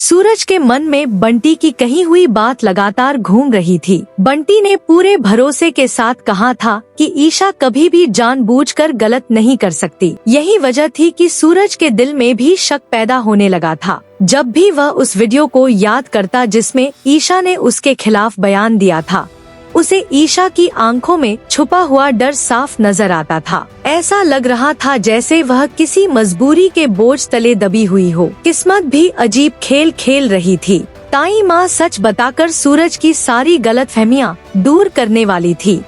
सूरज के मन में बंटी की कही हुई बात लगातार घूम रही थी। बंटी ने पूरे भरोसे के साथ कहा था कि ईशा कभी भी जानबूझकर गलत नहीं कर सकती। यही वजह थी कि सूरज के दिल में भी शक पैदा होने लगा था। जब भी वह उस वीडियो को याद करता जिसमें ईशा ने उसके खिलाफ बयान दिया था, उसे ईशा की आंखों में छुपा हुआ डर साफ नजर आता था। ऐसा लग रहा था जैसे वह किसी मजबूरी के बोझ तले दबी हुई हो। किस्मत भी अजीब खेल खेल रही थी। ताई माँ सच बताकर सूरज की सारी गलतफहमियां दूर करने वाली थी,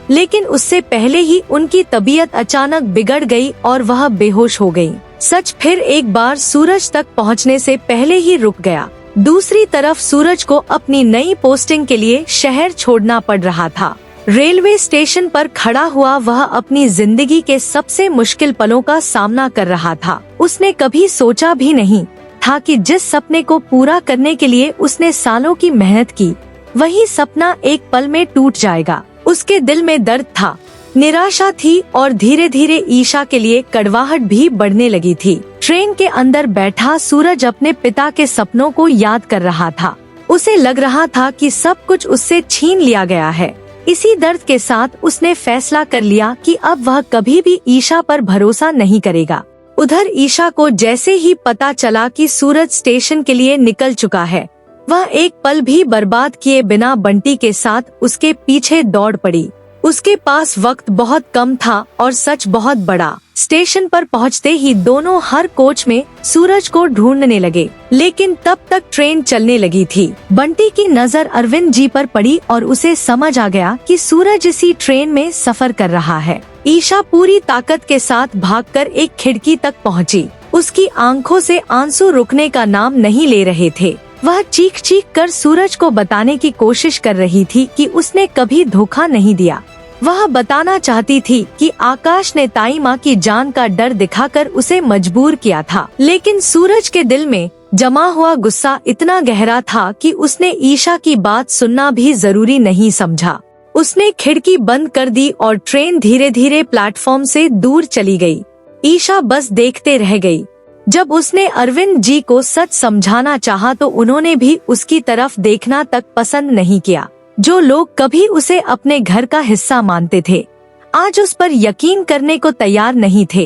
लेकिन उससे पहले ही उनकी तबीयत अचानक बिगड़ गई और वह बेहोश हो गई। सच फिर एक बार सूरज तक पहुँचने से पहले ही रुक गया। दूसरी तरफ सूरज को अपनी नई पोस्टिंग के लिए शहर छोड़ना पड़ रहा था। रेलवे स्टेशन पर खड़ा हुआ वह अपनी जिंदगी के सबसे मुश्किल पलों का सामना कर रहा था। उसने कभी सोचा भी नहीं था कि जिस सपने को पूरा करने के लिए उसने सालों की मेहनत की, वही सपना एक पल में टूट जाएगा। उसके दिल में दर्द था, निराशा थी और धीरे धीरे ईशा के लिए कड़वाहट भी बढ़ने लगी थी। ट्रेन के अंदर बैठा सूरज अपने पिता के सपनों को याद कर रहा था। उसे लग रहा था कि सब कुछ उससे छीन लिया गया है। इसी दर्द के साथ उसने फैसला कर लिया कि अब वह कभी भी ईशा पर भरोसा नहीं करेगा। उधर ईशा को जैसे ही पता चला कि सूरज स्टेशन के लिए निकल चुका है, वह एक पल भी बर्बाद किए बिना बंटी के साथ उसके पीछे दौड़ पड़ी। उसके पास वक्त बहुत कम था और सच बहुत बड़ा। स्टेशन पर पहुंचते ही दोनों हर कोच में सूरज को ढूंढने लगे, लेकिन तब तक ट्रेन चलने लगी थी। बंटी की नजर अरविंद जी पर पड़ी और उसे समझ आ गया कि सूरज इसी ट्रेन में सफर कर रहा है। ईशा पूरी ताकत के साथ भागकर एक खिड़की तक पहुंची। उसकी आंखों से आंसू रुकने का नाम नहीं ले रहे थे। वह चीख चीख कर सूरज को बताने की कोशिश कर रही थी कि उसने कभी धोखा नहीं दिया। वह बताना चाहती थी कि आकाश ने ताई माँ की जान का डर दिखाकर उसे मजबूर किया था, लेकिन सूरज के दिल में जमा हुआ गुस्सा इतना गहरा था कि उसने ईशा की बात सुनना भी जरूरी नहीं समझा। उसने खिड़की बंद कर दी और ट्रेन धीरे धीरे प्लेटफॉर्म से दूर चली गई। ईशा बस देखते रह गई। जब उसने अरविंद जी को सच समझाना चाहा तो उन्होंने भी उसकी तरफ देखना तक पसंद नहीं किया। जो लोग कभी उसे अपने घर का हिस्सा मानते थे, आज उस पर यकीन करने को तैयार नहीं थे।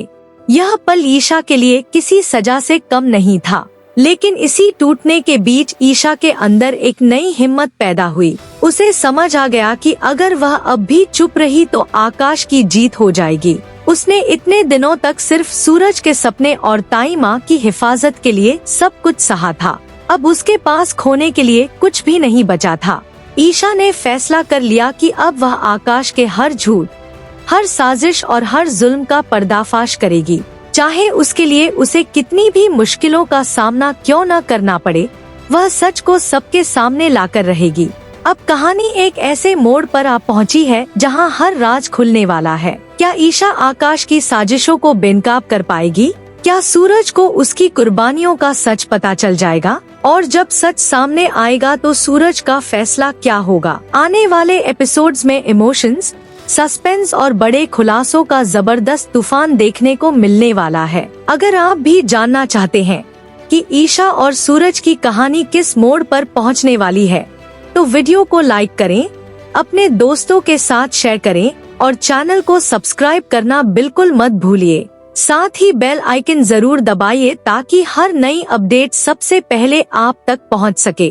यह पल ईशा के लिए किसी सजा से कम नहीं था, लेकिन इसी टूटने के बीच ईशा के अंदर एक नई हिम्मत पैदा हुई। उसे समझ आ गया कि अगर वह अब भी चुप रही तो आकाश की जीत हो जाएगी। उसने इतने दिनों तक सिर्फ सूरज के सपने और ताई माँ की हिफाजत के लिए सब कुछ सहा था। अब उसके पास खोने के लिए कुछ भी नहीं बचा था। ईशा ने फैसला कर लिया कि अब वह आकाश के हर झूठ, हर साजिश और हर जुल्म का पर्दाफाश करेगी, चाहे उसके लिए उसे कितनी भी मुश्किलों का सामना क्यों न करना पड़े। वह सच को सबके सामने लाकर रहेगी। अब कहानी एक ऐसे मोड़ पर आ पहुंची है जहां हर राज खुलने वाला है। क्या ईशा आकाश की साजिशों को बेनकाब कर पाएगी? क्या सूरज को उसकी कुर्बानियों का सच पता चल जाएगा? और जब सच सामने आएगा तो सूरज का फैसला क्या होगा? आने वाले एपिसोड्स में इमोशंस, सस्पेंस और बड़े खुलासों का जबरदस्त तूफान देखने को मिलने वाला है। अगर आप भी जानना चाहते हैं कि ईशा और सूरज की कहानी किस मोड़ पर पहुंचने वाली है, तो वीडियो को लाइक करें, अपने दोस्तों के साथ शेयर करें और चैनल को सब्सक्राइब करना बिल्कुल मत भूलिए। साथ ही बेल आइकन जरूर दबाइए ताकि हर नई अपडेट सबसे पहले आप तक पहुंच सके।